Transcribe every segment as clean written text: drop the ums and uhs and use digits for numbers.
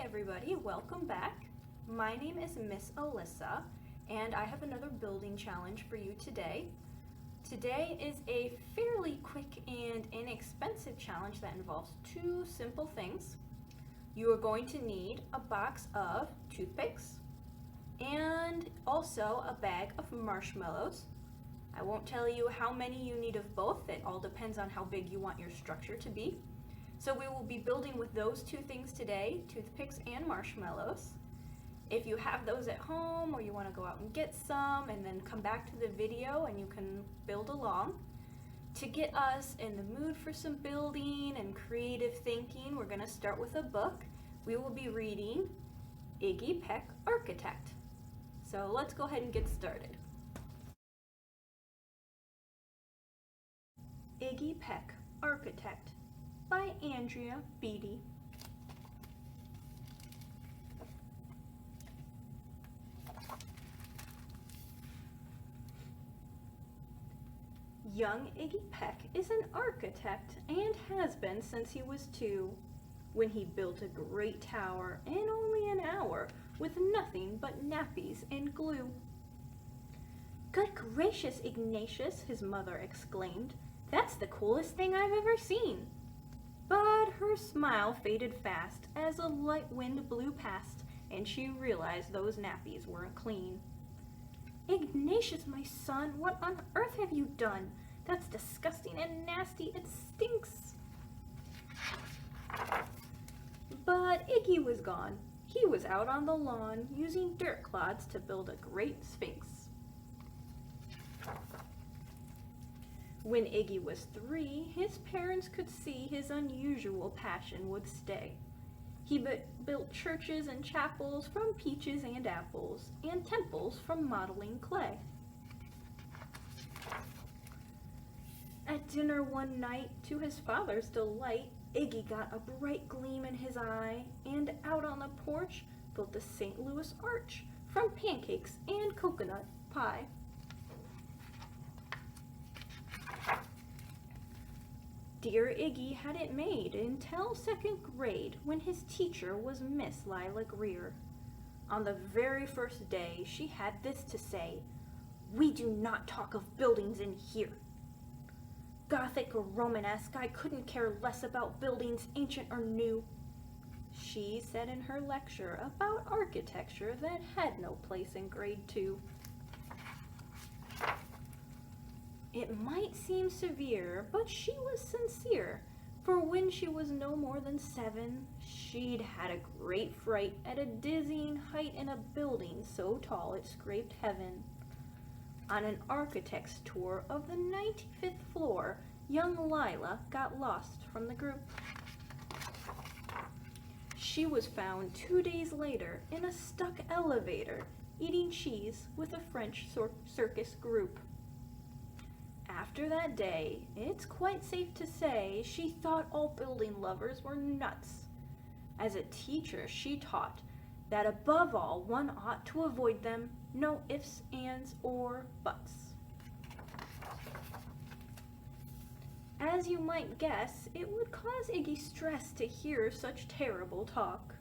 everybody, welcome back. My name is Miss Alyssa, and I have another building challenge for you today. Today is a fairly quick and inexpensive challenge that involves two simple things. You are going to need a box of toothpicks and also a bag of marshmallows. I won't tell you how many you need of both. It all depends on how big you want your structure to be. So we will be building with those two things today, toothpicks and marshmallows. If you have those at home or you want to go out and get some and then come back to the video and you can build along. To get us in the mood for some building and creative thinking, we're going to start with a book. We will be reading Iggy Peck, Architect. So let's go ahead and get started. Iggy Peck, Architect by Andrea Beatty. Young Iggy Peck is an architect and has been since he was 2, when he built a great tower in only an hour with nothing but nappies and glue. "Good gracious, Ignatius," his mother exclaimed. "That's the coolest thing I've ever seen." But her smile faded fast as a light wind blew past and she realized those nappies weren't clean. "Ignatius, my son, what on earth have you done? That's disgusting and nasty. It stinks." But Iggy was gone. He was out on the lawn using dirt clods to build a great sphinx. When Iggy was 3, his parents could see his unusual passion would stay. He built churches and chapels from peaches and apples, and temples from modeling clay. At dinner one night, to his father's delight, Iggy got a bright gleam in his eye, and out on the porch built the St. Louis Arch from pancakes and coconut pie. Dear Iggy had it made until 2nd grade when his teacher was Miss Lila Greer. On the very first day, she had this to say: "We do not talk of buildings in here." Gothic or Romanesque, I couldn't care less about buildings ancient or new, she said in her lecture about architecture that had no place in grade 2. It might seem severe, but she was sincere, for when she was no more than 7, she'd had a great fright at a dizzying height in a building so tall it scraped heaven. On an architect's tour of the 95th floor, young Lila got lost from the group. She was found 2 days later in a stuck elevator, eating cheese with a French circus group. After that day, it's quite safe to say she thought all building lovers were nuts. As a teacher, she taught that above all, one ought to avoid them, no ifs, ands, or buts. As you might guess, it would cause Iggy stress to hear such terrible talk.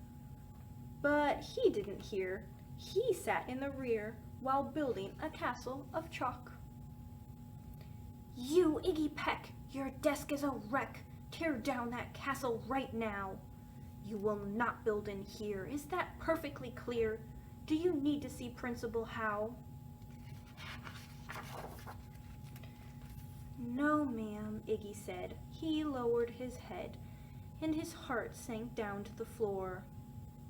But he didn't hear. He sat in the rear while building a castle of chalk. "You, Iggy Peck, your desk is a wreck. Tear down that castle right now. You will not build in here. Is that perfectly clear? Do you need to see Principal Howe?" "No, ma'am," Iggy said. He lowered his head, and his heart sank down to the floor.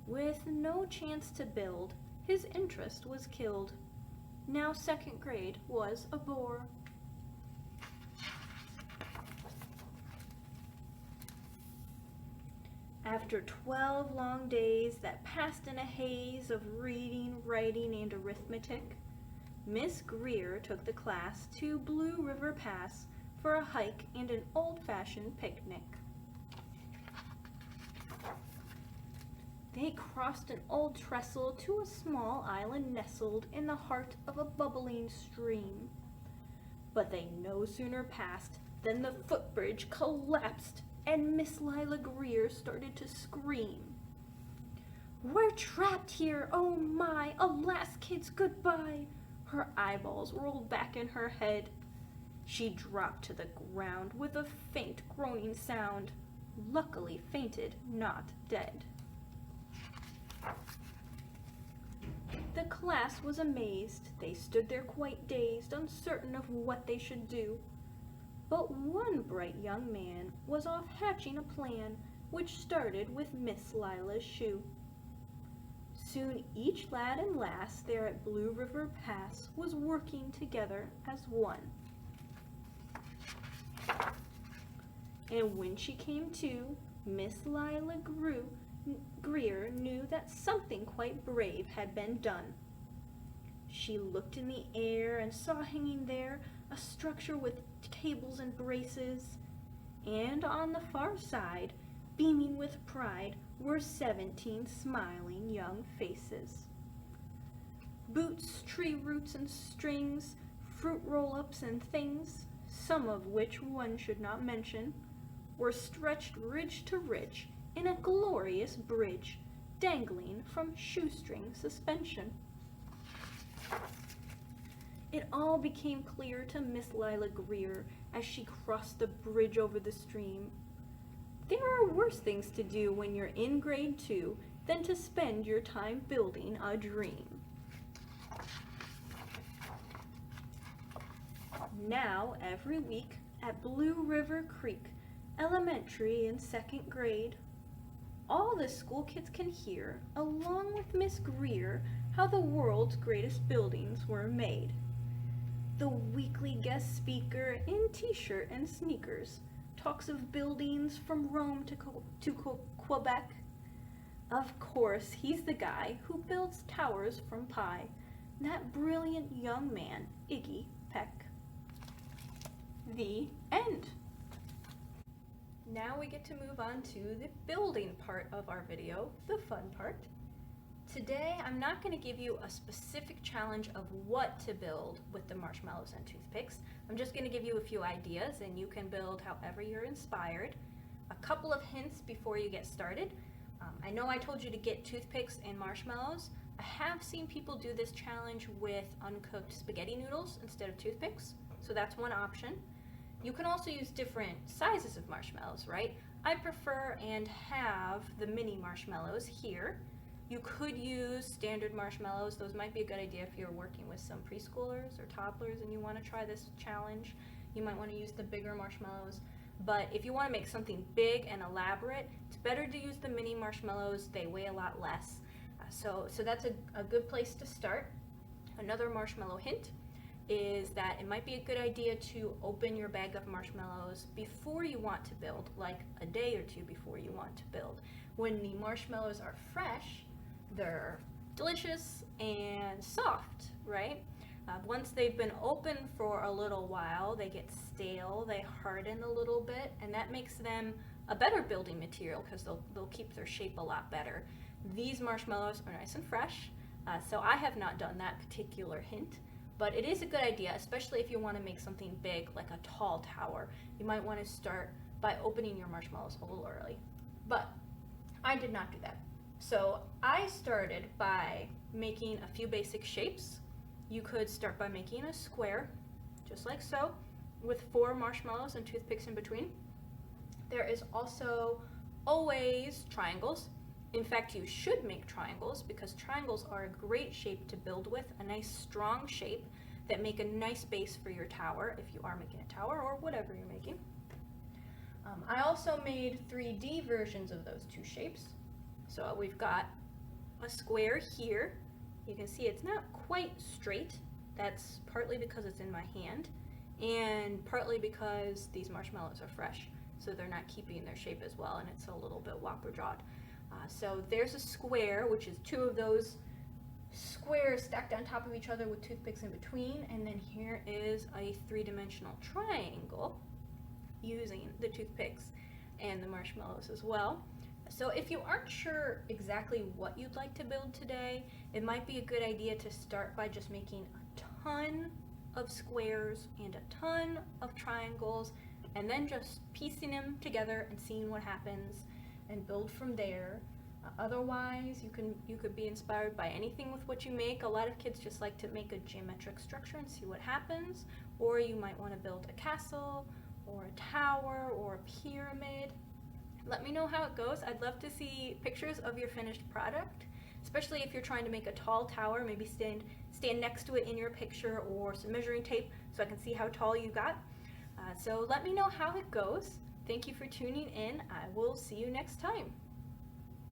With no chance to build, his interest was killed. Now 2nd grade was a bore. After 12 long days that passed in a haze of reading, writing, and arithmetic, Miss Greer took the class to Blue River Pass for a hike and an old-fashioned picnic. They crossed an old trestle to a small island nestled in the heart of a bubbling stream. But they no sooner passed than the footbridge collapsed and Miss Lila Greer started to scream. We're trapped here! Oh my! Alas, kids, goodbye! Her eyeballs rolled back in her head. She dropped to the ground with a faint groaning sound. Luckily fainted, not dead. The class was amazed. They stood there quite dazed, uncertain of what they should do. But one bright young man was off hatching a plan, which started with Miss Lila's shoe. Soon each lad and lass there at Blue River Pass was working together as one. And when she came to, Miss Lila Greer knew that something quite brave had been done. She looked in the air and saw hanging there a structure with tables and braces, and on the far side, beaming with pride, were 17 smiling young faces. Boots, tree roots and strings, fruit roll-ups and things, some of which one should not mention, were stretched ridge to ridge in a glorious bridge, dangling from shoestring suspension. It all became clear to Miss Lila Greer as she crossed the bridge over the stream. There are worse things to do when you're in grade 2 than to spend your time building a dream. Now, every week at Blue River Creek, elementary and second grade, all the school kids can hear, along with Miss Greer, how the world's greatest buildings were made. The weekly guest speaker in t-shirt and sneakers talks of buildings from Rome to Quebec. Of course, he's the guy who builds towers from pie, that brilliant young man, Iggy Peck. The end. Now we get to move on to the building part of our video, the fun part. Today, I'm not going to give you a specific challenge of what to build with the marshmallows and toothpicks. I'm just going to give you a few ideas and you can build however you're inspired. A couple of hints before you get started. I know I told you to get toothpicks and marshmallows. I have seen people do this challenge with uncooked spaghetti noodles instead of toothpicks, so that's one option. You can also use different sizes of marshmallows, right? I prefer and have the mini marshmallows here. You could use standard marshmallows. Those might be a good idea if you're working with some preschoolers or toddlers and you want to try this challenge. You might want to use the bigger marshmallows. But if you want to make something big and elaborate, it's better to use the mini marshmallows. They weigh a lot less. So that's a good place to start. Another marshmallow hint is that it might be a good idea to open your bag of marshmallows before you want to build, like a day or two before you want to build. When the marshmallows are fresh, they're delicious and soft, right? Once they've been open for a little while, they get stale, they harden a little bit, and that makes them a better building material because they'll keep their shape a lot better. These marshmallows are nice and fresh, so I have not done that particular hint, but it is a good idea, especially if you want to make something big like a tall tower. You might want to start by opening your marshmallows a little early, but I did not do that. So I started by making a few basic shapes. You could start by making a square, just like so, with 4 marshmallows and toothpicks in between. There is also always triangles. In fact, you should make triangles because triangles are a great shape to build with, a nice strong shape that make a nice base for your tower if you are making a tower or whatever you're making. I also made 3D versions of those 2 shapes. So we've got a square here. You can see it's not quite straight. That's partly because it's in my hand and partly because these marshmallows are fresh, so they're not keeping their shape as well and it's a little bit whopper-jawed. So there's a square, which is 2 of those squares stacked on top of each other with toothpicks in between, and then here is a 3-dimensional triangle using the toothpicks and the marshmallows as well. So if you aren't sure exactly what you'd like to build today, it might be a good idea to start by just making a ton of squares and a ton of triangles and then just piecing them together and seeing what happens and build from there. Otherwise, you could be inspired by anything with what you make. A lot of kids just like to make a geometric structure and see what happens, or you might want to build a castle or a tower or a pyramid. Let me know how it goes. I'd love to see pictures of your finished product, especially if you're trying to make a tall tower. Maybe stand next to it in your picture, or some measuring tape so I can see how tall you got. So let me know how it goes. Thank you for tuning in. I will see you next time.